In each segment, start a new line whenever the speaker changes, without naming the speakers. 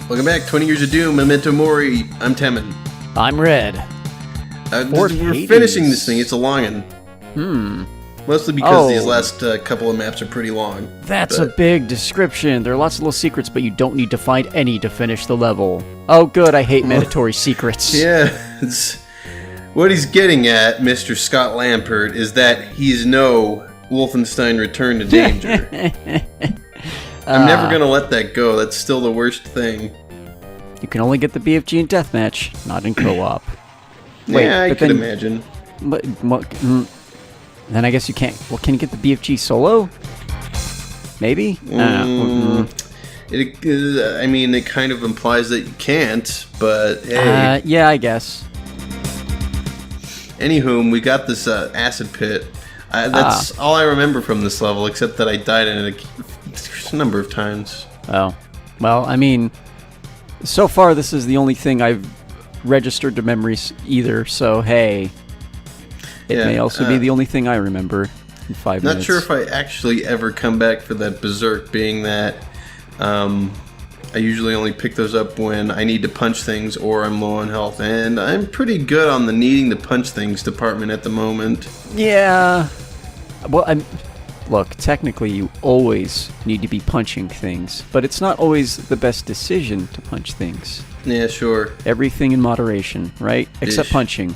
Welcome back, 20 Years of Doom, Memento Mori. I'm Temin.
I'm Red.
We're finishing this thing. It's a long one. Mostly because these last couple of maps are pretty long.
That's a big description. There are lots of little secrets, but you don't need to find any to finish the level. Oh, good. I hate mandatory secrets.
Yeah. What he's getting at, Mr. Scott Lampert, is that he's no Wolfenstein Return to Danger. I'm never going to let that go. That's still the worst thing.
You can only get the BFG in Deathmatch, not in co-op.
Yeah, I could imagine.
Then I guess you can't... Well, can you get the BFG solo? Maybe?
I mean, it kind of implies that you can't, but hey.
Yeah, I guess.
Anywho, we got this acid pit. That's all I remember from this level, except that I died in it a number of times.
Oh. Well, I mean, so far this is the only thing I've registered to memories either, so hey. It may also be the only thing I remember in 5 minutes.
Not sure if I actually ever come back for that Berserk, being that I usually only pick those up when I need to punch things or I'm low on health, and I'm pretty good on the needing to punch things department at the moment.
Yeah. Well, look, technically you always need to be punching things, but it's not always the best decision to punch things.
Yeah, sure.
Everything in moderation, right? Except punching.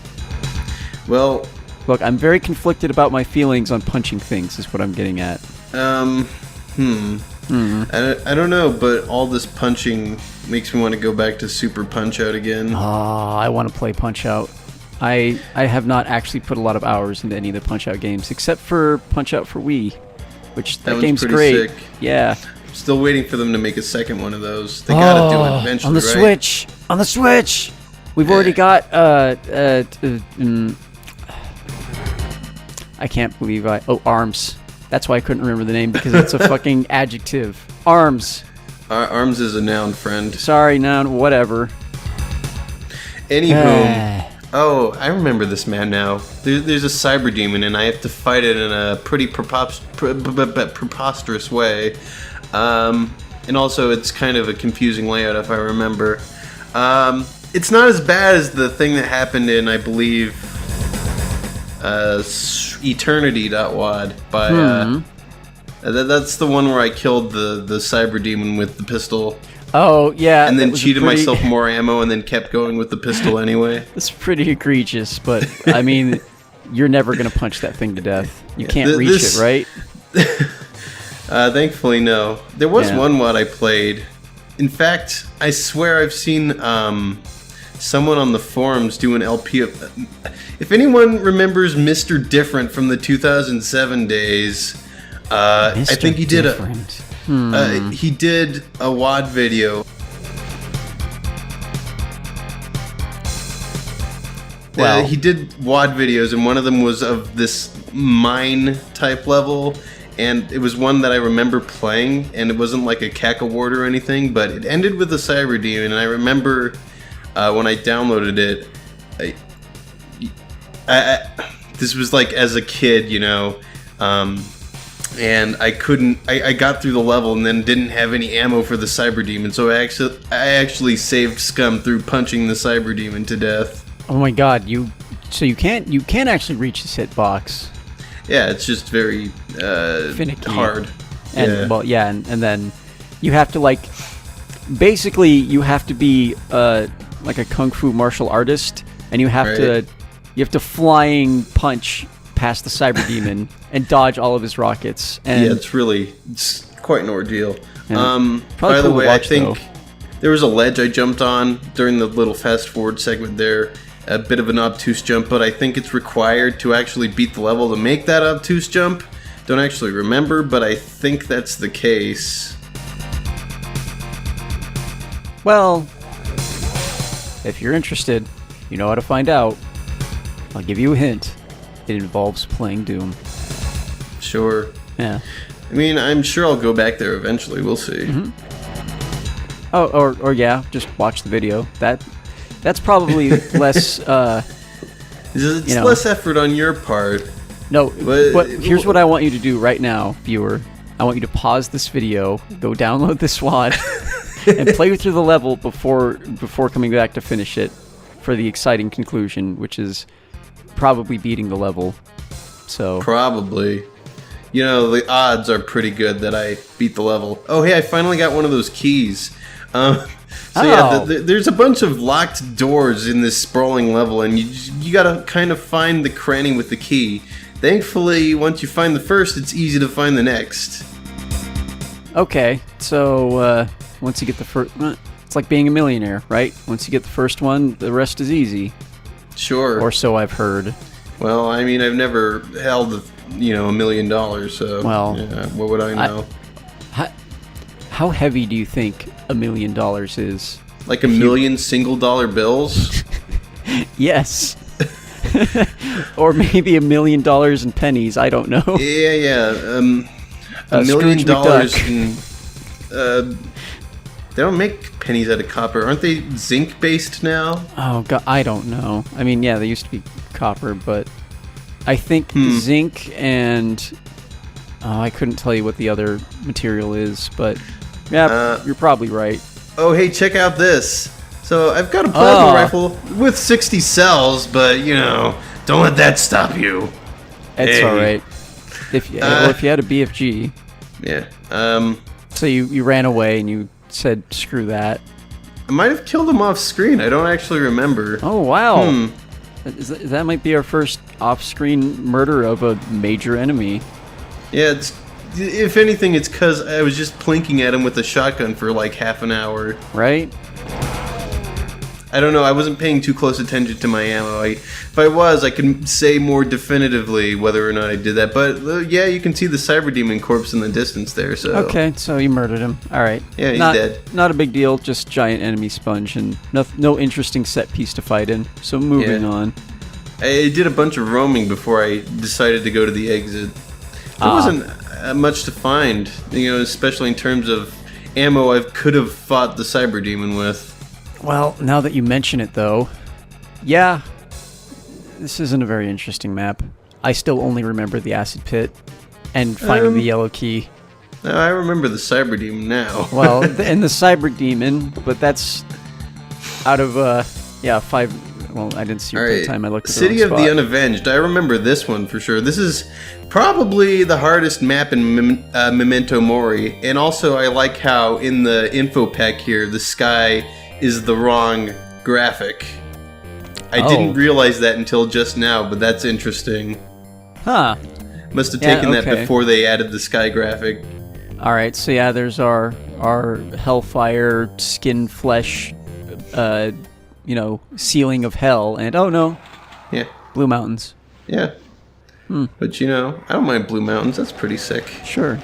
Well...
Look, I'm very conflicted about my feelings on punching things, is what I'm getting at.
I don't know, but all this punching makes me want to go back to Super Punch-Out again.
I want to play Punch-Out. I have not actually put a lot of hours into any of the Punch-Out games, except for Punch-Out for Wii, which that game's great.
Sick.
Yeah.
Still waiting for them to make a second one of those. They gotta do it eventually,
on the Switch! On the Switch! We've already got, I can't believe ARMS. That's why I couldn't remember the name, because it's a fucking adjective. ARMS.
ARMS is a noun, friend.
Sorry, noun, whatever.
Anywho, I remember this man now. There's a cyber demon, and I have to fight it in a pretty preposterous way. And also, it's kind of a confusing layout, if I remember. It's not as bad as the thing that happened in, I believe... Eternity.wad by that's the one where I killed the cyber demon with the pistol.
Oh yeah,
and then cheated myself more ammo and then kept going with the pistol anyway.
It's pretty egregious, but I mean, you're never gonna punch that thing to death. You can't reach it, right?
Thankfully, no. There was one WAD I played. In fact, I swear I've seen someone on the forums do an LP of... If anyone remembers Mr. Different from the 2007 days, I think he did he did a WAD video. Well, he did WAD videos, and one of them was of this mine type level, and it was one that I remember playing, and it wasn't like a cackle ward or anything, but it ended with a cyber demon, and I remember when I downloaded it, this was like as a kid, you know, and I got through the level and then didn't have any ammo for the cyber demon, so I actually saved scum through punching the cyber demon to death.
Oh my god, you can't actually reach this hitbox.
Yeah, it's just very
finicky,
hard.
And and then you have to basically you have to be like a kung fu martial artist, and you have to flying punch past the cyber demon and dodge all of his rockets. And
it's quite an ordeal.
Yeah.
By the way, I think there was a ledge I jumped on during the little fast forward segment there. A bit of an obtuse jump, but I think it's required to actually beat the level to make that obtuse jump. Don't actually remember, but I think that's the case.
Well, if you're interested, you know how to find out. I'll give you a hint. It involves playing Doom.
Sure.
Yeah.
I mean, I'm sure I'll go back there eventually. We'll see.
Mm-hmm. Oh, or yeah, just watch the video. That's probably less.
It's less effort on your part.
No, but here's what I want you to do right now, viewer. I want you to pause this video, go download this WAD, and play through the level before coming back to finish it for the exciting conclusion, which is probably beating the level. So
probably. You know, the odds are pretty good that I beat the level. Oh, hey, I finally got one of those keys. There's a bunch of locked doors in this sprawling level, and you gotta kind of find the cranny with the key. Thankfully, once you find the first, it's easy to find the next.
Okay, so once you get the first... It's like being a millionaire, right? Once you get the first one, the rest is easy.
Sure.
Or so I've heard.
Well, I mean, I've never held, $1 million, so yeah, what would I know?
How heavy do you think $1 million is?
Like a million single-dollar bills?
Yes. Or maybe $1 million in pennies, I don't know.
Yeah. $1 million in... they don't make pennies out of copper. Aren't they zinc-based now?
Oh, God, I don't know. I mean, yeah, they used to be copper, but I think zinc and... I couldn't tell you what the other material is, but yeah, you're probably right.
Oh, hey, check out this. So I've got a plasma rifle with 60 cells, but, don't let that stop you.
It's all right. If you had a BFG.
Yeah.
So you ran away and you said, screw that.
I might have killed him off screen. I don't actually remember.
Oh, wow. That might be our first off-screen murder of a major enemy.
Yeah, if anything, it's because I was just plinking at him with a shotgun for like half an hour.
Right?
I don't know. I wasn't paying too close attention to my ammo. If I was, I can say more definitively whether or not I did that. But yeah, you can see the Cyber Demon corpse in the distance there. So
okay, so you murdered him. All right.
Yeah, he's dead.
Not a big deal. Just giant enemy sponge and no interesting set piece to fight in. So moving on.
I did a bunch of roaming before I decided to go to the exit. There wasn't much to find, especially in terms of ammo I could have fought the Cyber Demon with.
Well, now that you mention it, though, yeah, this isn't a very interesting map. I still only remember the acid pit and finding the yellow key.
I remember the Cyber Demon now.
Well, and the Cyber Demon, but that's out of 5. Well, I didn't see your time. I looked at
City of the Unavenged. I remember this one for sure. This is probably the hardest map in Memento Mori. And also, I like how in the info pack here, the sky is the wrong graphic. I didn't realize that until just now, but that's interesting.
Huh.
Must have taken that before they added the sky graphic.
All right, so yeah, there's our hellfire, skin, flesh, ceiling of hell, and oh no, Blue Mountains.
Yeah. But I don't mind Blue Mountains. That's pretty sick.
Sure.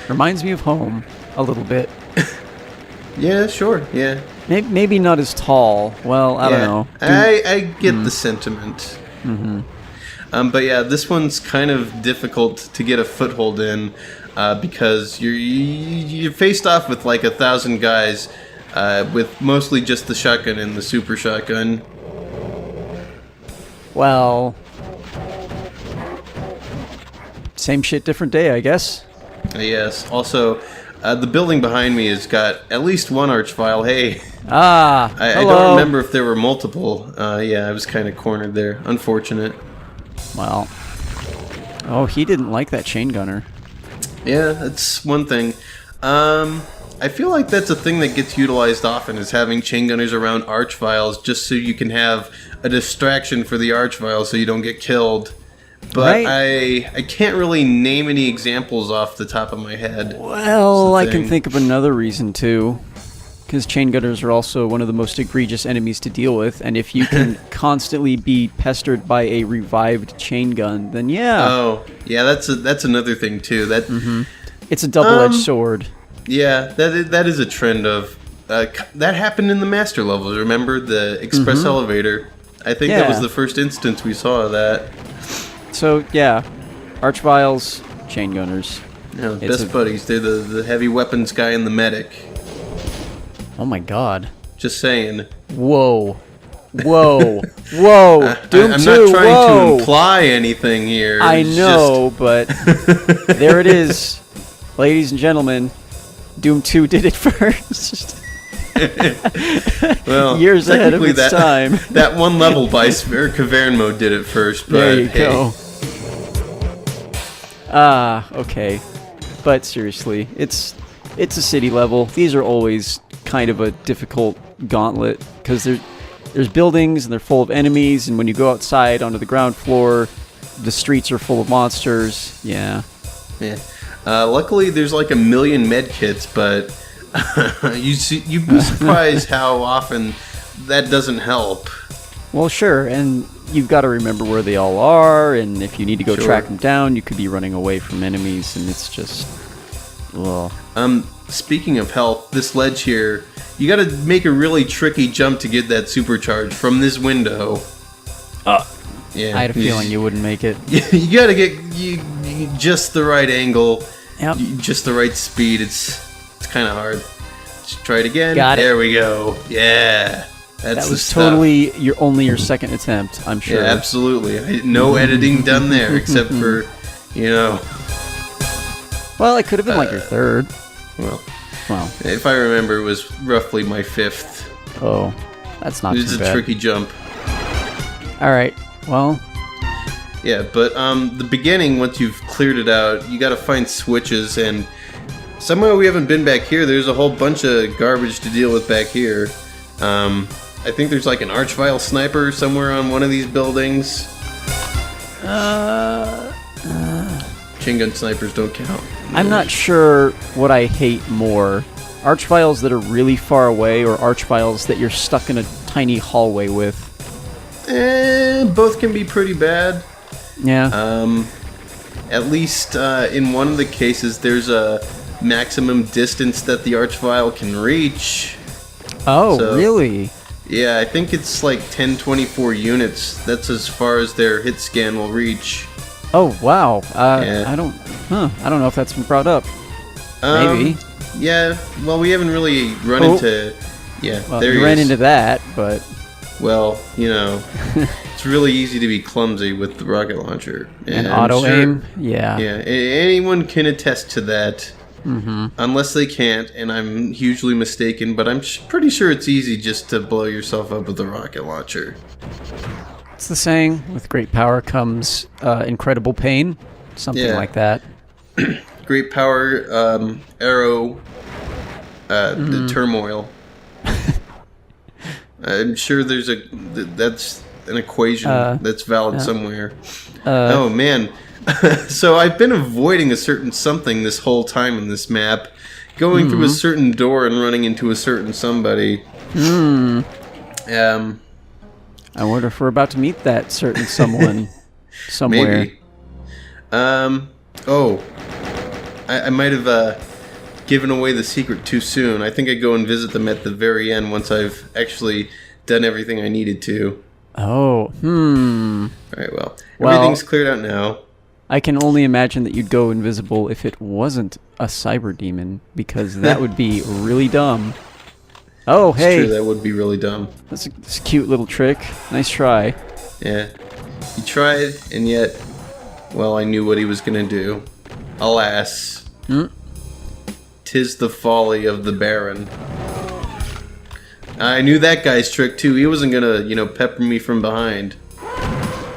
Reminds me of home a little bit.
Yeah, sure. Yeah.
Maybe not as tall. Well, I don't know.
I get the sentiment. Mm-hmm. But yeah, this one's kind of difficult to get a foothold in because you're faced off with like 1,000 guys with mostly just the shotgun and the super shotgun.
Well, same shit, different day, I guess.
Yes. Also, the building behind me has got at least one archvile. Hey.
I
don't remember if there were multiple. I was kind of cornered there. Unfortunate.
Well. Oh, he didn't like that chain gunner.
Yeah, that's one thing. I feel like that's a thing that gets utilized often, is having chain gunners around archviles just so you can have a distraction for the archvile so you don't get killed. But right. I can't really name any examples off the top of my head.
Well, I can think of another reason too. Because chain gunners are also one of the most egregious enemies to deal with, and if you can constantly be pestered by a revived chain gun, then yeah.
Oh, yeah, that's another thing too. That
it's a double-edged sword.
Yeah, that is a trend of that happened in the master levels. Remember the express elevator? I think that was the first instance we saw of that.
So yeah, archviles, chain gunners.
Yeah, best buddies. They're the heavy weapons guy and the medic.
Oh my god.
Just saying.
Whoa. Whoa. Whoa. Doom
I'm
2,
not trying to imply anything here.
I know, but there it is. Ladies and gentlemen, Doom 2 did it first.
Well,
years ahead of its time.
That one level by Cavern Mode did it first. But
there you go. Okay. But seriously, it's a city level. These are always kind of a difficult gauntlet because there's buildings and they're full of enemies, and when you go outside onto the ground floor, the streets are full of monsters. Yeah.
Luckily, there's like 1 million med kits, but you'd be surprised how often that doesn't help.
Well, sure, and you've got to remember where they all are, and if you need to go track them down, you could be running away from enemies, and it's just... Well.
Speaking of health, this ledge here, you got to make a really tricky jump to get that supercharge from this window. Yeah,
I had a feeling you wouldn't make it.
You got to get just the right angle, just the right speed. It's kind of hard. Just try it again. There we go. Yeah.
That was totally your second attempt, I'm sure.
Yeah, absolutely. No editing done there, except for,
Well, it could have been like your third.
Well, if I remember, it was roughly my fifth.
Oh, that's not too bad.
It was a tricky jump.
All right. Well.
Yeah, but the beginning, once you've cleared it out, you got to find switches, and somehow we haven't been back here. There's a whole bunch of garbage to deal with back here. I think there's like an Archvile sniper somewhere on one of these buildings. Chain gun snipers don't count.
I'm not sure what I hate more. Archviles that are really far away or Archviles that you're stuck in a tiny hallway with.
Both can be pretty bad.
Yeah.
At least in one of the cases, there's a maximum distance that the Archvile can reach.
Oh, so, really?
Yeah, I think it's like 1024 units. That's as far as their hit scan will reach.
Oh, wow. I don't know if that's been brought up. Maybe.
Yeah, well, we haven't really run into... Yeah,
well, there you ran into that, but...
Well, it's really easy to be clumsy with the rocket launcher.
And auto-aim? Yeah.
Yeah, anyone can attest to that. Mm-hmm. Unless they can't, and I'm hugely mistaken, but I'm pretty sure it's easy just to blow yourself up with a rocket launcher.
It's the saying, with great power comes incredible pain. Something like that.
Great power, arrow, the turmoil. I'm sure that's an equation that's valid somewhere. Oh, man. So I've been avoiding a certain something this whole time in this map. Going through a certain door and running into a certain somebody.
I wonder if we're about to meet that certain someone somewhere.
Maybe. I might have given away the secret too soon. I think I'd go and visit them at the very end once I've actually done everything I needed to.
Oh,
Alright, well, everything's cleared out now.
I can only imagine that you'd go invisible if it wasn't a cyber demon, because that would be really dumb. Oh,
it's
hey.
True, that would be really dumb.
That's a cute little trick. Nice try.
Yeah. He tried, and yet, well, I knew what he was going to do. Alas. 'Tis the folly of the Baron. I knew that guy's trick, too. He wasn't going to, pepper me from behind.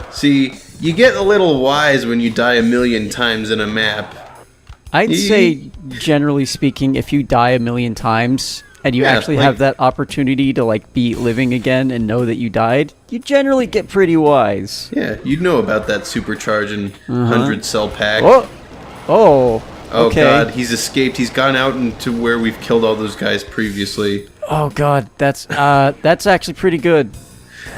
See, you get a little wise when you die 1 million times in a map.
I'd say, generally speaking, if you die 1 million times and you actually have that opportunity to be living again and know that you died, you generally get pretty wise.
Yeah, you'd know about that supercharge and 100 cell pack.
Oh, okay.
God, he's escaped. He's gone out into where we've killed all those guys previously.
Oh God, that's actually pretty good.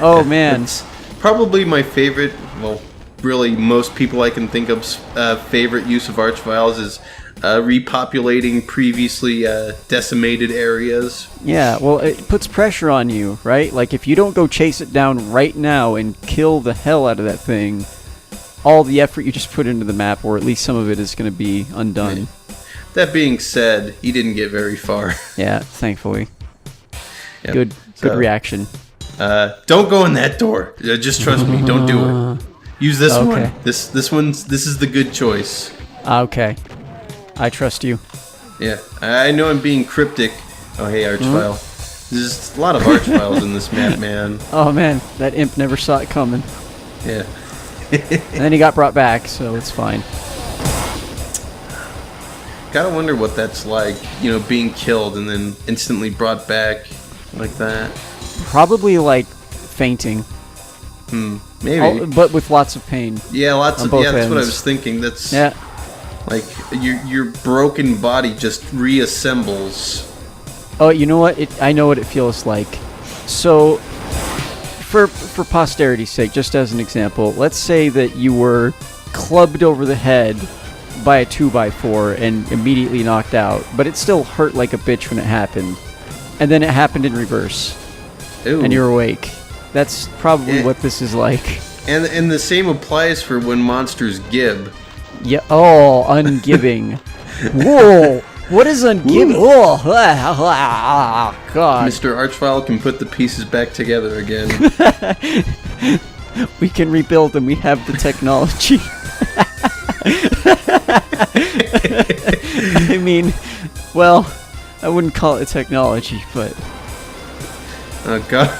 Oh man.
It's probably my favorite, well, really most people I can think of's favorite use of Archviles is repopulating previously decimated areas.
Yeah, well, it puts pressure on you, right? Like, if you don't go chase it down right now and kill the hell out of that thing, all the effort you just put into the map, or at least some of it, is going to be undone.
Yeah. That being said, he didn't get very far.
Yeah, thankfully.
Yep.
Good reaction.
Don't go in that door. Just trust me. Don't do it. Use this one. This is the good choice.
Okay. I trust you.
Yeah, I know I'm being cryptic. Oh, hey, Archvile. There's a lot of Archviles in this map, man.
Oh man, that imp never saw it coming.
Yeah.
And then he got brought back, so it's fine.
Gotta wonder what that's like, being killed and then instantly brought back like that.
Probably like fainting.
Maybe.
But with lots of pain.
Yeah, lots of.
both
Yeah, that's what I
ends.
was thinking. That's
Yeah.
like your broken body just reassembles.
Oh, you know what? I know what it feels like. So, for posterity's sake, just as an example, let's say that you were clubbed over the head by a 2x4 and immediately knocked out, but it still hurt like a bitch when it happened. And then it happened in reverse.
Ooh.
And you're awake. That's probably what this is like.
And the same applies for when monsters gib.
Yeah. Oh, ungiving. Whoa. What is ungiving? Oh, God.
Mr. Archvile can put the pieces back together again.
We can rebuild them. We have the technology. I mean, well, I wouldn't call it technology, but...
Oh, God.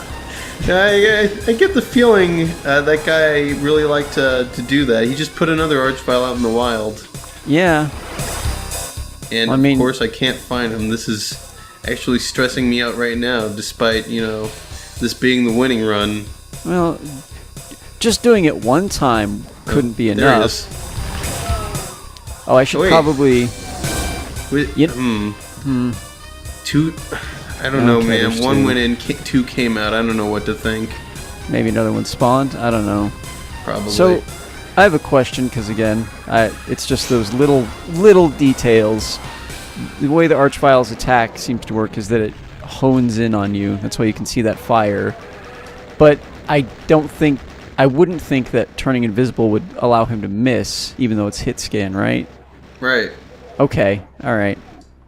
I get the feeling that guy really liked to do that. He just put another Archvile out in the wild.
Yeah.
And of course I can't find him. This is actually stressing me out right now, despite, this being the winning run.
Well, just doing it one time couldn't be
there
enough. Oh, I should probably...
Wait, Two... I don't know, man. One went in, two came out. I don't know what to think.
Maybe another one spawned? I don't know.
Probably.
So, I have a question, because again, it's just those little details. The way the Archvile's attack seems to work is that it hones in on you. That's why you can see that fire. But I wouldn't think that turning invisible would allow him to miss, even though it's hit scan, right?
Right.
Okay, alright.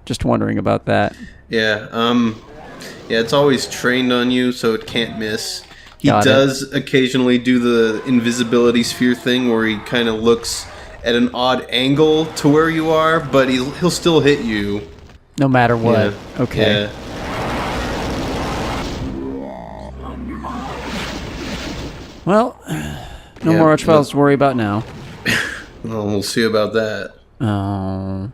Just wondering about that.
Yeah, it's always trained on you, so it can't miss. He does occasionally do the invisibility sphere thing where he kind of looks at an odd angle to where you are, but he'll still hit you.
No matter what.
Yeah.
Okay.
Yeah.
Well, no more Archviles to worry about now.
Well, we'll see about that.
Oh.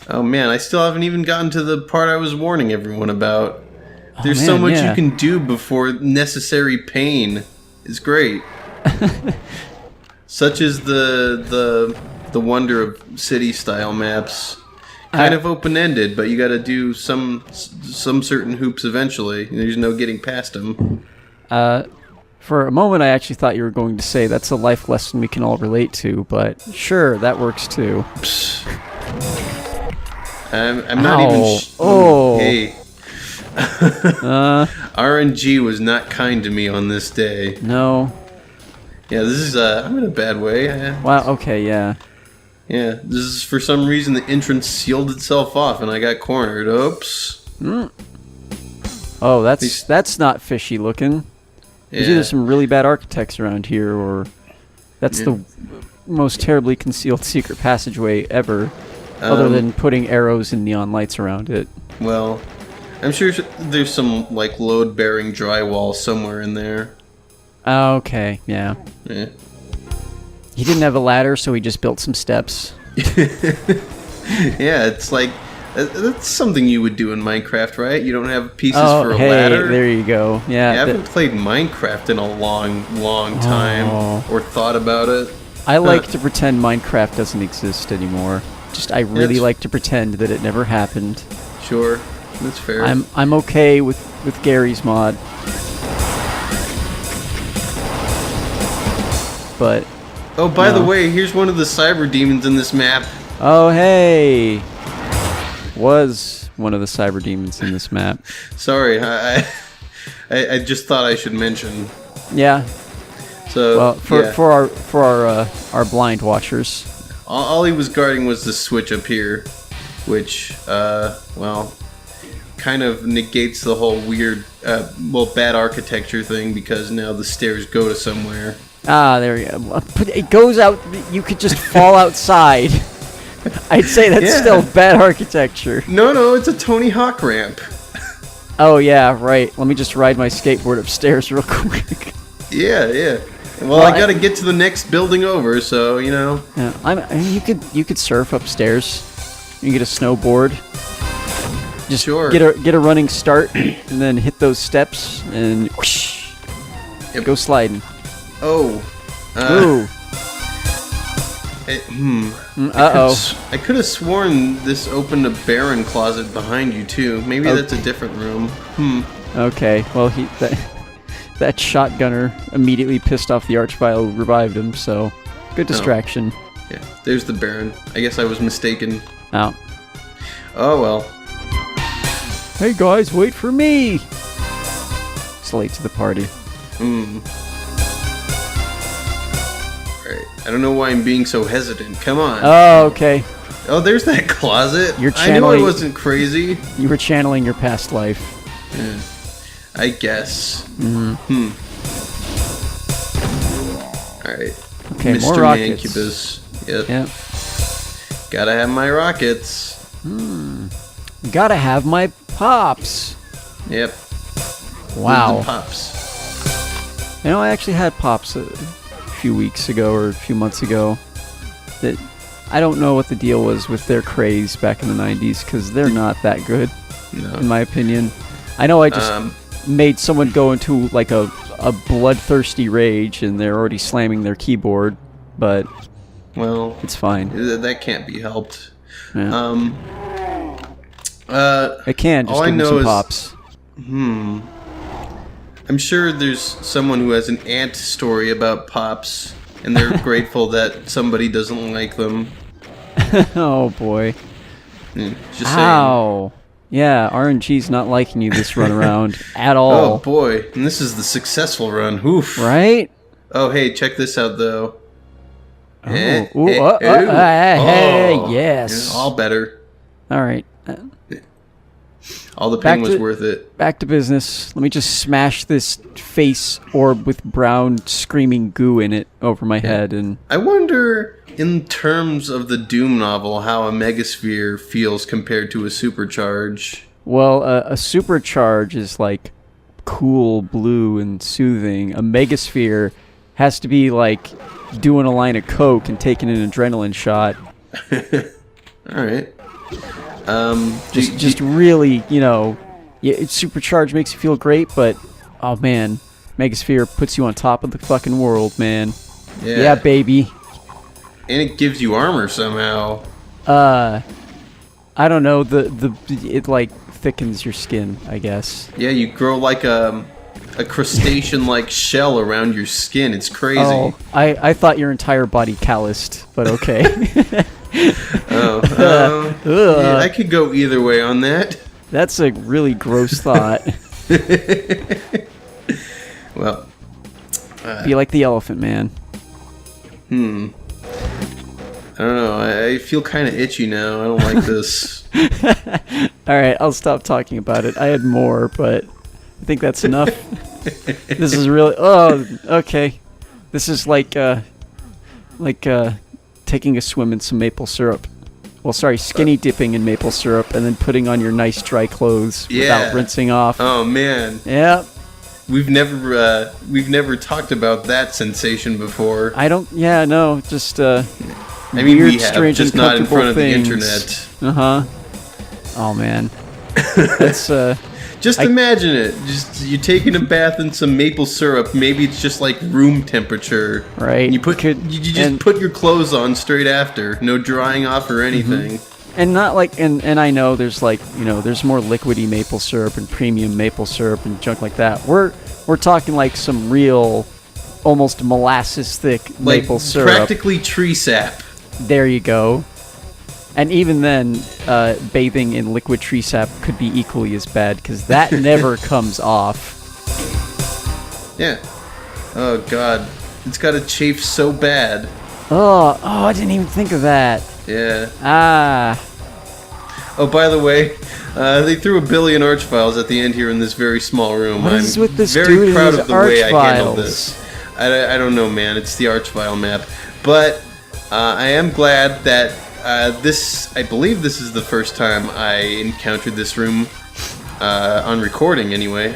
Oh man, I still haven't even gotten to the part I was warning everyone about. There's so much you can do before necessary pain is great. Such as the wonder of city-style maps. Kind of open-ended, but you got to do some certain hoops eventually. There's no getting past them.
For a moment, I actually thought you were going to say that's a life lesson we can all relate to, but sure, that works too.
I'm not even... Hey. RNG was not kind to me on this day.
No.
Yeah, this is... I'm in a bad way.
Wow, okay, yeah.
Yeah, this is for some reason the entrance sealed itself off and I got cornered. Oops.
Oh, that's not fishy looking. There's either some really bad architects around here, or that's the most terribly concealed secret passageway ever, other than putting arrows and neon lights around it.
Well, I'm sure there's some, like, load-bearing drywall somewhere in there.
Okay, yeah. He didn't have a ladder, so he just built some steps.
Yeah, it's like... That's something you would do in Minecraft, right? You don't have pieces for a ladder?
There you go. Yeah,
I haven't played Minecraft in a long time, or thought about it.
I like to pretend Minecraft doesn't exist anymore. I really like to pretend that it never happened.
Sure, that's fair.
I'm okay with Gary's mod. But...
Oh, by the way, here's one of the cyber demons in this map.
Oh, hey! Was one of the cyber demons in this map.
Sorry, I just thought I should mention.
Yeah.
So
well, for our blind watchers,
all he was guarding was the switch up here, which well, kind of negates the whole weird bad architecture thing because now the stairs go to somewhere.
Ah, there you go. It goes out. You could just fall outside. I'd say that's still bad architecture.
No, it's a Tony Hawk ramp.
Oh, yeah, right. Let me just ride my skateboard upstairs real quick.
Yeah. Well, I gotta get to the next building over, so, you know.
Yeah, you could surf upstairs. You can get a snowboard. Just get a running start, and then hit those steps, and whoosh, go sliding.
Oh.
Ooh.
I could have sworn this opened a Baron closet behind you, too. Maybe that's a different room.
Okay, well, that shotgunner immediately pissed off the Archvile, revived him, so good distraction.
Yeah, there's the Baron. I guess I was mistaken.
Oh.
Oh, well.
Hey, guys, wait for me! It's late to the party.
Alright, I don't know why I'm being so hesitant. Come on.
Oh, okay.
Oh, there's that closet.
You're
I knew I wasn't crazy.
You were channeling your past life.
Yeah. I guess. Alright.
Okay,
Mr.
more rockets.
Mancubus. Yep. Gotta have my rockets.
Gotta have my pops.
Yep.
Wow.
Pops.
You know, I actually had pops a few weeks ago or a few months ago. That I don't know what the deal was with their craze back in the 90s, because they're not that good, in my opinion. I know I just made someone go into like a bloodthirsty rage, and they're already slamming their keyboard, but
well,
it's fine.
That can't be helped.
Yeah. I can just give them some pops.
I'm sure there's someone who has an ant story about pops, and they're grateful that somebody doesn't like them.
Oh boy.
Just
Ow. Saying. Yeah, RNG's not liking you this run around at all.
Oh boy, and this is the successful run. Oof.
Right?
Oh hey, check this out though.
Hey, yes.
All better.
All right.
All the pain was worth it.
Back to business. Let me just smash this face orb with brown screaming goo in it over my head. And
I wonder, in terms of the Dooom novel, how a megasphere feels compared to a supercharge.
Well, a supercharge is like cool, blue, and soothing. A megasphere has to be like doing a line of coke and taking an adrenaline shot.
All right.
Just really, you know, supercharge makes you feel great, but oh man, Megasphere puts you on top of the fucking world, man. Yeah, baby.
And it gives you armor somehow.
I don't know. It like thickens your skin, I guess.
Yeah, you grow like a crustacean-like shell around your skin. It's crazy.
Oh, I thought your entire body calloused, but okay.
Yeah, I could go either way on that.
That's a really gross thought.
Well,
be like the Elephant Man.
I don't know. I feel kind of itchy now. I don't like this.
All right, I'll stop talking about it. I had more, but I think that's enough. This is really... Oh, okay. This is like taking a swim in some maple syrup. Well, sorry, skinny dipping in maple syrup and then putting on your nice dry clothes without rinsing off.
Oh man.
Yeah.
We've never talked about that sensation before.
I don't. Yeah, no. Just
I mean,
weird,
we have,
strange,
just not in front of the
things.
internet.
Oh man. That's
Just imagine it. Just you're taking a bath in some maple syrup. Maybe it's just like room temperature.
Right.
And you just put your clothes on straight after. No drying off or anything.
And not like and I know there's like, you know, there's more liquidy maple syrup and premium maple syrup and junk like that. We're talking like some real almost molasses thick
like
maple syrup.
Practically tree sap.
There you go. And even then, bathing in liquid tree sap could be equally as bad, because that never comes off.
Yeah. Oh, God. It's got to chafe so bad.
Oh, I didn't even think of that.
Yeah.
Ah.
Oh, by the way, they threw a billion arch files at the end here in this very small room.
What is with this
very
dude
proud
and
of the
his
way
arch
I handled
files?
this. I don't know, man. It's the arch file map. But I am glad that I believe this is the first time I encountered this room on recording anyway.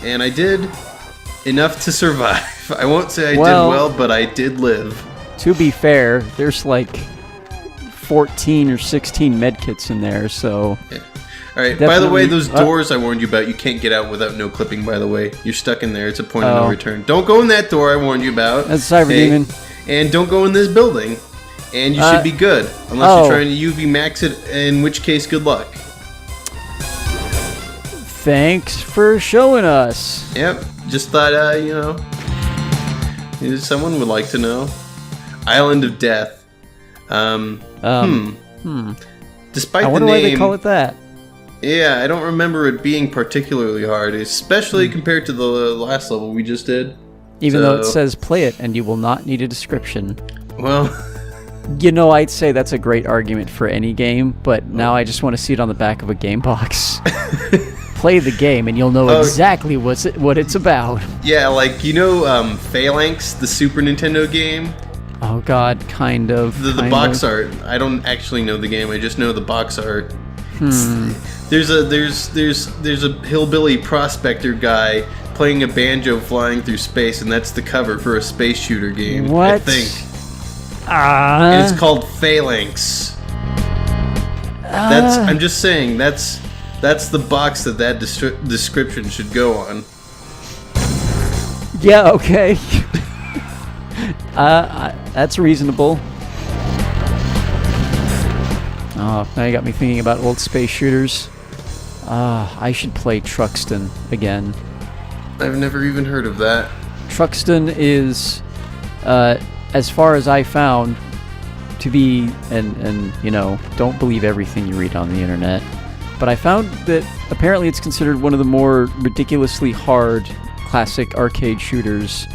And I did enough to survive. I won't say I did well, but I did live.
To be fair, there's like 14 or 16 medkits in there, so...
Yeah. All right, by the way, those doors I warned you about, you can't get out without no clipping, by the way. You're stuck in there. It's a point of no return. Don't go in that door I warned you about.
That's Cyber Demon.
And don't go in this building. And you should be good, unless you're trying to UV max it, in which case, good luck.
Thanks for showing us.
Yep, just thought, someone would like to know. Island of Death. Despite
I wonder
the name,
why they call it that.
Yeah, I don't remember it being particularly hard, especially compared to the last level we just did.
Even though it says play it and you will not need a description.
Well...
I'd say that's a great argument for any game, but now I just want to see it on the back of a game box. Play the game and you'll know exactly what it's about.
Yeah, like, Phalanx, the Super Nintendo game?
Oh god, kind of.
The box art. I don't actually know the game, I just know the box art. There's a hillbilly prospector guy playing a banjo flying through space, and that's the cover for a space shooter game.
What?
I think. And it's called Phalanx. I'm just saying that's the box that description should go on.
Yeah. Okay. That's reasonable. Oh, now you got me thinking about old space shooters. I should play Truxton again.
I've never even heard of that.
Truxton is, as far as I found, to be, and don't believe everything you read on the internet, but I found that apparently it's considered one of the more ridiculously hard classic arcade shooters.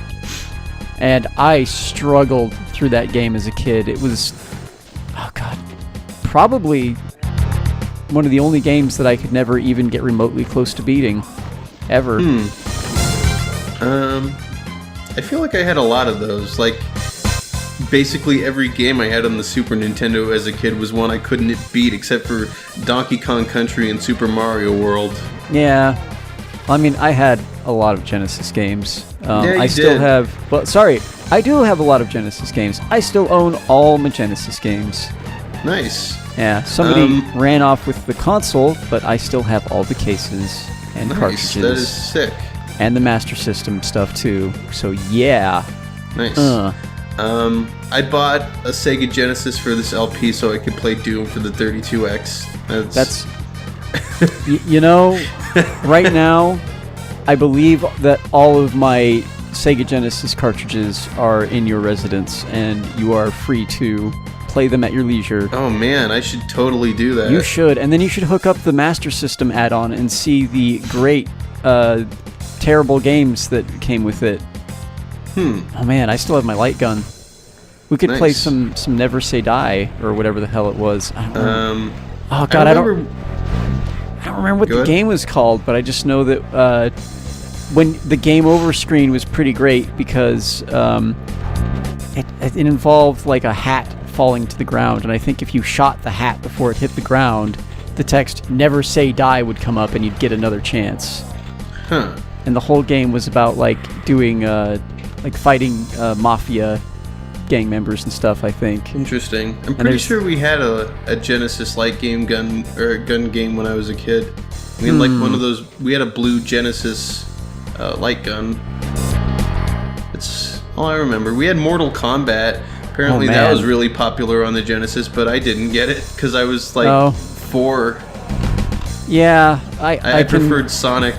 And I struggled through that game as a kid. It was, probably one of the only games that I could never even get remotely close to beating. Ever.
I feel like I had a lot of those. Like, basically every game I had on the Super Nintendo as a kid was one I couldn't beat, except for Donkey Kong Country and Super Mario World. Yeah.
I mean, I had a lot of Genesis games.
I
still have... Well, sorry. I do have a lot of Genesis games. I still own all my Genesis games.
Nice.
Yeah, somebody ran off with the console, but I still have all the cases and cartridges.
That is sick.
And the Master System stuff, too. So, yeah.
Nice. I bought a Sega Genesis for this LP so I could play Dooom for the 32X.
That's right now, I believe that all of my Sega Genesis cartridges are in your residence, and you are free to play them at your leisure.
Oh man, I should totally do that.
You should, and then you should hook up the Master System add-on and see the great, terrible games that came with it. Oh man, I still have my light gun. We could play some Never Say Die, or whatever the hell it was. I don't know. Oh god, I don't remember what the game was called, but I just know that when the game over screen was pretty great because it involved like a hat falling to the ground, and I think if you shot the hat before it hit the ground, the text "Never Say Die" would come up, and you'd get another chance. And the whole game was about like doing like fighting mafia gang members and stuff, I think.
Interesting. I'm pretty sure we had a Genesis light game gun game when I was a kid. We had like one of those. We had a blue Genesis light gun. That's all I remember. We had Mortal Kombat. Apparently that was really popular on the Genesis, but I didn't get it because I was like 4. Yeah, I preferred Sonic.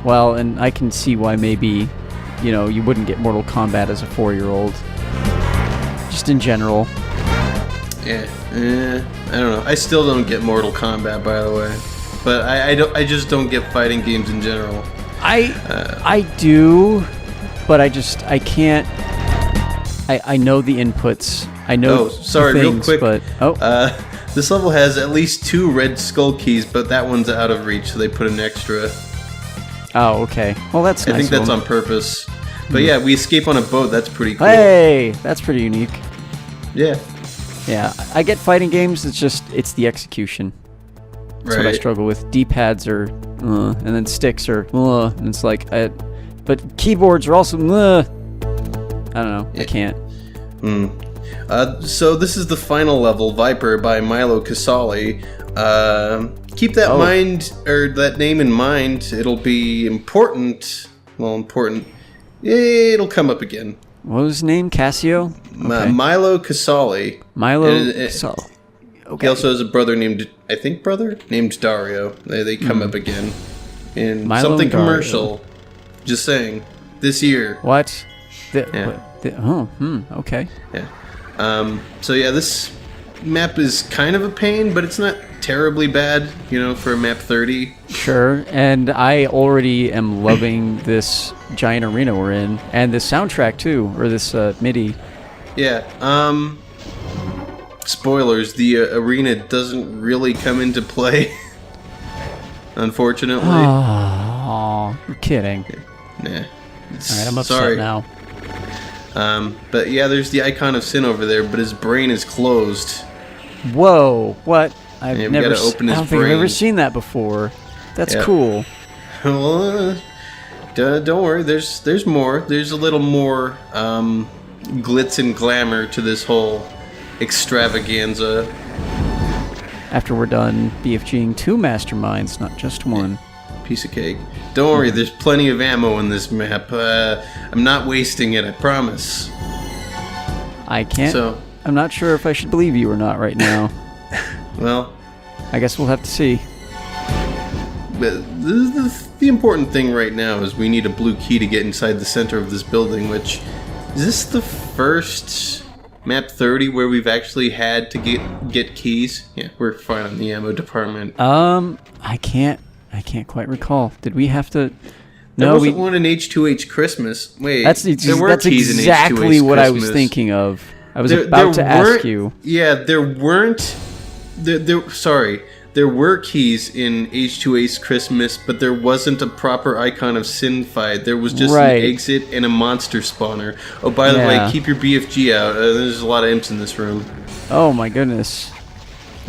Well, and I can see why maybe, you wouldn't get Mortal Kombat as a 4-year-old. Just in general.
Yeah, I don't know. I still don't get Mortal Kombat, by the way. But I just don't get fighting games in general.
I do, but I can't. I know the inputs. I know.
Oh, sorry,
things,
real quick.
But,
this level has at least 2 red skull keys, but that one's out of reach, so they put an extra.
Oh, okay. Well, that's nice.
I think that's on purpose. But yeah, we escape on a boat. That's pretty cool.
Hey, that's pretty unique.
Yeah.
Yeah, I get fighting games. It's the execution. That's what I struggle with. D-pads are, and then sticks are, and it's like, but keyboards are also, I don't know. I can't.
So this is the final level, Viper by Milo Casali. Keep that that name in mind. It'll be important. Well, important. It'll come up again.
What was his name? Cassio? Okay.
Milo Casali.
Casali. Okay.
He also has a brother named Dario. They come up again in
Milo
something
Dario.
Commercial. Just saying. This year.
What?
Yeah.
Okay.
Yeah. So yeah, this map is kind of a pain, but it's not terribly bad, for a map 30.
Sure, and I already am loving this giant arena we're in, and this soundtrack too, or this MIDI.
Yeah. Spoilers: the arena doesn't really come into play, unfortunately.
Oh, you're kidding.
Nah.
All right, I'm upset now.
But yeah, there's the icon of sin over there, but his brain is closed.
Whoa! What? I
Open
don't
his
think I've
brain.
ever seen that before. That's cool.
Well, don't worry. There's more. There's a little more glitz and glamour to this whole extravaganza.
After we're done BFGing 2 masterminds, not just one.
Piece of cake. Don't worry. There's plenty of ammo in this map. I'm not wasting it. I promise.
I can't. I'm not sure if I should believe you or not right now.
Well,
I guess we'll have to see.
But the important thing right now is we need a blue key to get inside the center of this building, which... Is this the first map 30 where we've actually had to get keys? Yeah, we're fine on the ammo department.
I can't quite recall. Did we have to...
There wasn't one in H2H Christmas. Wait,
that's exactly what I was thinking of. I was about to ask you.
Yeah, there weren't... There were keys in H2Ace Christmas, but there wasn't a proper icon of sin fight. There was just an exit and a monster spawner. Oh, by the way, keep your BFG out. There's a lot of imps in this room.
Oh my goodness.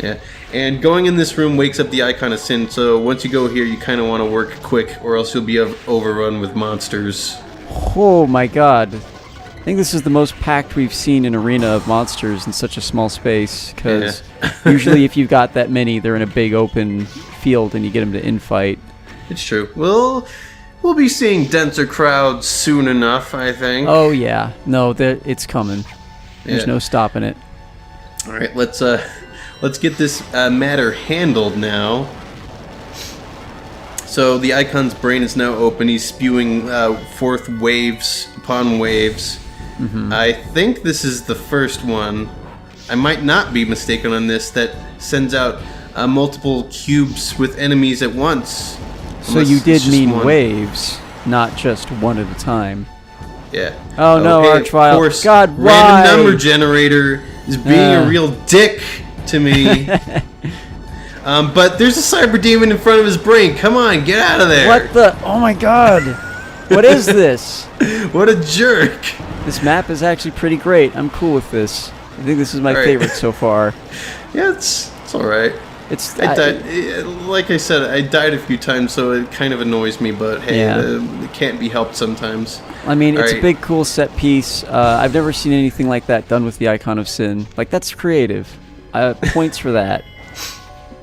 Yeah, and going in this room wakes up the icon of sin, so once you go here, you kind of want to work quick, or else you'll be overrun with monsters.
Oh my god. I think this is the most packed we've seen an arena of monsters in such a small space, because usually if you've got that many, they're in a big open field and you get them to infight.
It's true. We'll be seeing denser crowds soon enough, I think.
Oh yeah. No, it's coming. There's no stopping it.
Alright, let's get this matter handled now. So the icon's brain is now open. He's spewing forth waves upon waves. Mm-hmm. I think this is the first one. I might not be mistaken on this. That sends out multiple cubes with enemies at once.
So you did mean waves, not just one at a time.
Yeah.
Oh no, Archvile.
Of course,
God, why?
random number generator is being a real dick to me. But there's a cyber demon in front of his brain. Come on, get out of there.
What the? Oh my god. What is this?
What a jerk.
This map is actually pretty great. I'm cool with this. I think this is my favorite so far.
Yeah, it's alright. I died, like I said, I died a few times, so it kind of annoys me, but hey, it can't be helped sometimes.
I mean, it's a big, cool set piece. I've never seen anything like that done with the Icon of Sin. Like, that's creative. Points for that.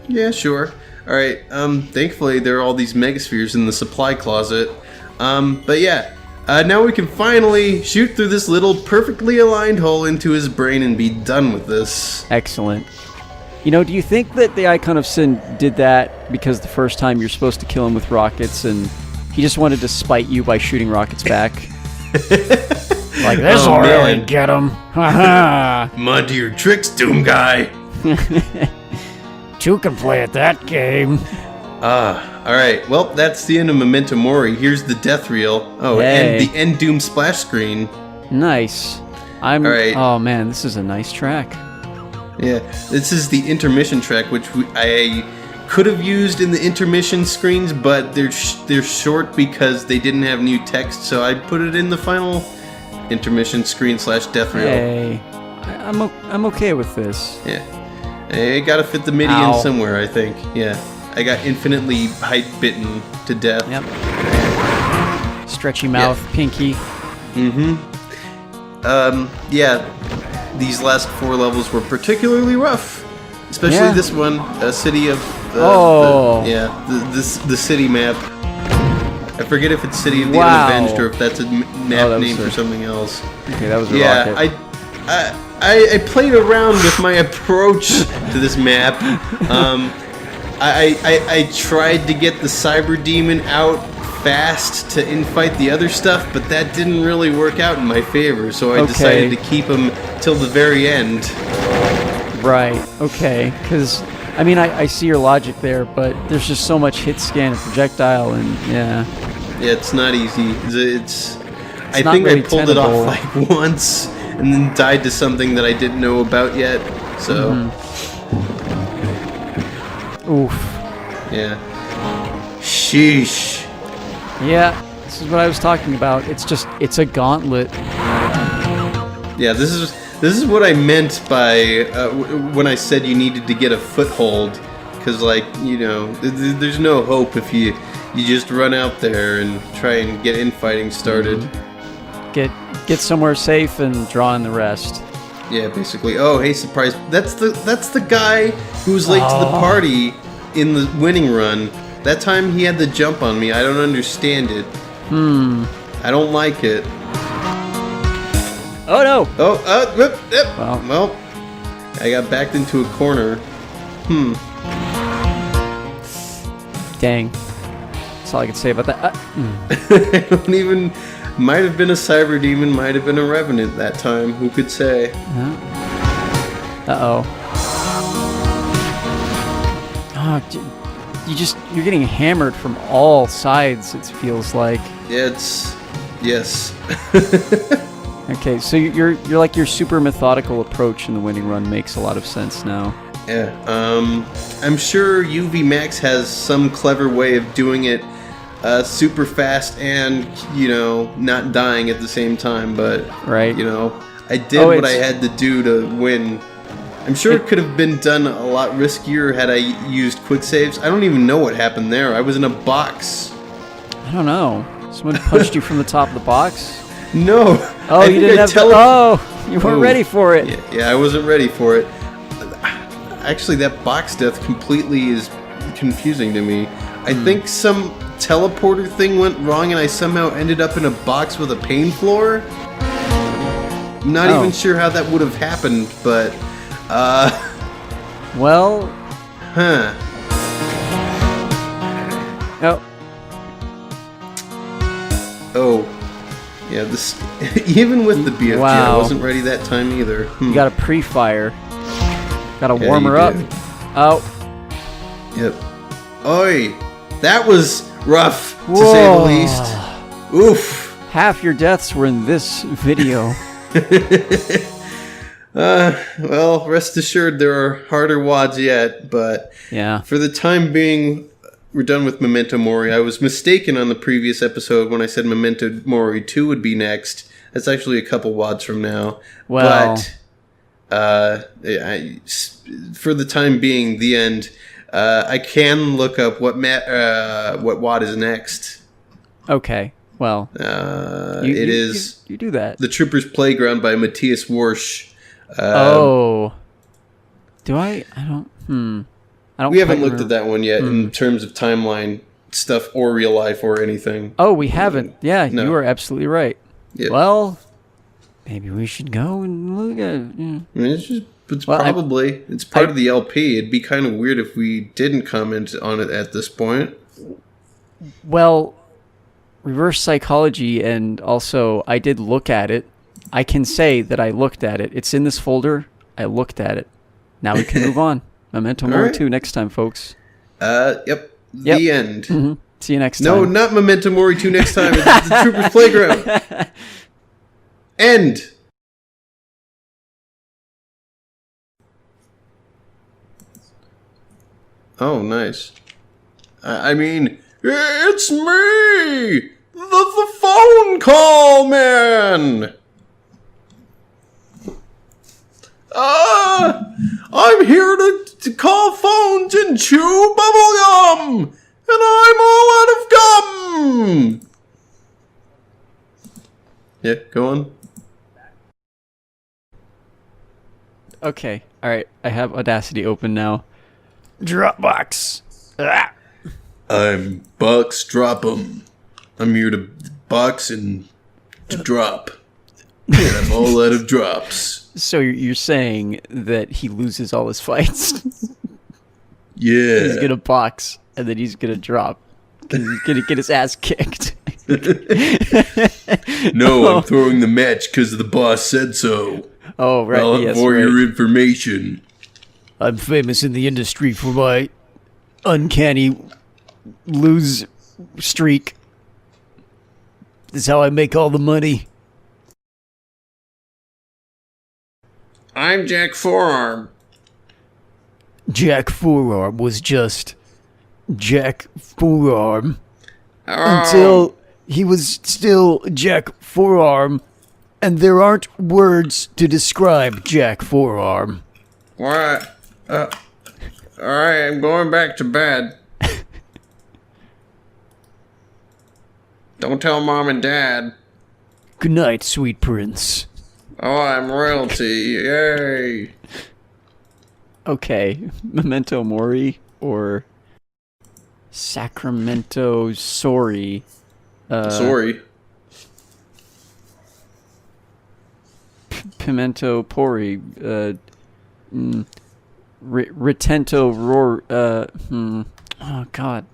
Yeah, sure. Alright, thankfully there are all these megaspheres in the supply closet. But yeah, now we can finally shoot through this little perfectly aligned hole into his brain and be done with this.
Excellent. You know, do you think that the Icon of Sin did that because the first time you're supposed to kill him with rockets and he just wanted to spite you by shooting rockets back? Like, this will really get him. Ha
Mud to your tricks, Doom guy.
Two can play at that game.
Alright, well, that's the end of Memento Mori. Here's the death reel. Oh, and the end Doom splash screen.
Nice.
Alright.
Oh man, this is a nice track.
Yeah, this is the intermission track, which I could have used in the intermission screens, but they're short because they didn't have new text, so I put it in the final intermission screen / death reel.
Hey, I'm okay with this.
Yeah. I gotta fit the MIDI in somewhere, I think. Yeah. I got infinitely height bitten to death.
Yep. Stretchy mouth, pinky.
Yeah. These last 4 levels were particularly rough. Especially this one, City of... the city map. I forget if it's City of the Unavenged or if that's a map name for something else.
Okay, that was a rocket.
I played around with my approach to this map. I tried to get the Cyber Demon out fast to infight the other stuff, but that didn't really work out in my favor, so I decided to keep him till the very end.
Right, okay, because, I mean, I see your logic there, but there's just so much hit scan and projectile, and
Yeah, it's not easy. I think I pulled it off like once, and then died to something that I didn't know about yet, so...
Oof.
Yeah. Sheesh.
Yeah, this is what I was talking about. It's a gauntlet.
Yeah, this is what I meant by when I said you needed to get a foothold, because there's no hope if you just run out there and try and get infighting started.
Get somewhere safe and draw in the rest.
Yeah, basically. Oh, hey, surprise! That's the guy who was late to the party in the winning run. That time he had the jump on me. I don't understand it. I don't like it.
Oh no!
Well, I got backed into a corner.
Dang. That's all I can say about that.
I don't even... Might have been a Cyber Demon, might have been a Revenant that time. Who could say?
Uh-oh. Oh, you're getting hammered from all sides, it feels like.
Yes.
Okay, so your super methodical approach in the winning run makes a lot of sense now.
Yeah. I'm sure UV Max has some clever way of doing it super fast and, not dying at the same time, but
right.
I did what I had to do to win. I'm sure it could have been done a lot riskier had I used quick saves. I don't even know what happened there. I was in a box.
I don't know. Someone punched you from the top of the box?
No.
Oh, you didn't have you weren't ready for it.
Yeah, I wasn't ready for it. Actually, that box death completely is confusing to me. I think some teleporter thing went wrong and I somehow ended up in a box with a pain floor. I'm not even sure how that would have happened, but...
Well...
Huh. Oh. Yeah, this... Even with the BFG, I wasn't ready that time either.
You gotta pre-fire. Gotta warm her up. Oh.
Yep. Oi! That was rough, to say the least. Oof.
Half your deaths were in this video.
Well, rest assured there are harder WODs yet, but for the time being, we're done with Memento Mori. I was mistaken on the previous episode when I said Memento Mori 2 would be next. That's actually a couple WODs from now.
Well,
but for the time being, the end, I can look up what WOD is next.
Okay. Well,
it is
you do that.
The Trooper's Playground by Matthias Warsch.
Do I? I don't. I don't.
We haven't looked at that one yet in terms of timeline stuff or real life or anything.
Oh, we haven't. Yeah,
No.
you are absolutely right.
Yep.
Well, maybe we should go and look at it. Yeah.
I mean, it's part of the LP. It'd be kind of weird if we didn't comment on it at this point.
Well, reverse psychology, and also I did look at it. I can say that I looked at it. It's in this folder. I looked at it. Now we can move on. Memento Mori 2 next time, folks.
Yep. The end.
Mm-hmm. See you next time.
No, not Memento Mori 2 next time. It's the Trooper's Playground. End. Oh, nice. I mean, it's me! The phone call man! I'm here to call phones and chew bubblegum, and I'm all out of gum. Yeah, go on.
Okay, all right. I have Audacity open now. Dropbox. Ah.
I'm Bucks Drop'em. I'm here to box and to drop. And I'm all out of drops.
So you're saying that he loses all his fights?
Yeah.
He's gonna box and then he's gonna drop. 'Cause he's gonna get his ass kicked.
No, I'm throwing the match because the boss said so.
Oh, right. Yes,
for
right.
your information.
I'm famous in the industry for my uncanny lose streak. This is how I make all the money.
I'm Jack Forearm.
Jack Forearm was just Jack Forearm until he was still Jack Forearm, and there aren't words to describe Jack Forearm.
What? Alright, I'm going back to bed. Don't tell Mom and Dad.
Good night, sweet prince.
Oh, I'm royalty. Yay.
Okay, Memento Mori or Sacramento Sorry.
Sorry.
Pimento Pori. Retento Roar. Oh, God.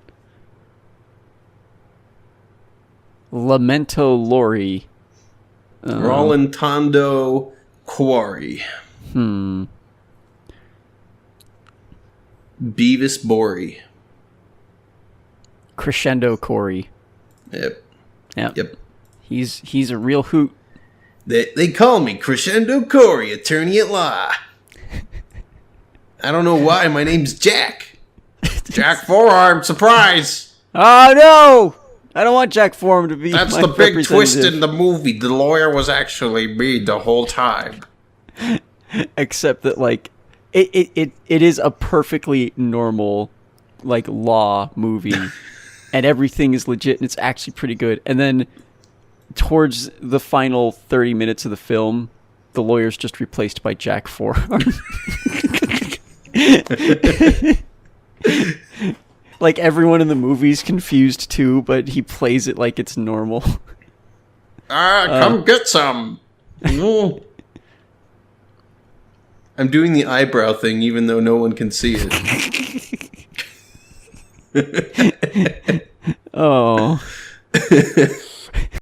Lamento Lori.
Rolantando Quarry. Beavis Bori.
Crescendo Corey.
Yep.
Yep. He's a real hoot.
They call me Crescendo Corey, attorney at law. I don't know why. My name's Jack. Jack Forearm, surprise!
Oh, no! I don't want Jack Forearm to be
That's
my
the big twist
representative.
in the movie. The lawyer was actually me the whole time.
Except that, like, it is a perfectly normal, like, law movie. And everything is legit, and it's actually pretty good. And then, towards the final 30 minutes of the film, the lawyer's just replaced by Jack Forearm. Like, everyone in the movie's confused, too, but he plays it like it's normal.
Come get some. I'm doing the eyebrow thing, even though no one can see it.
Oh.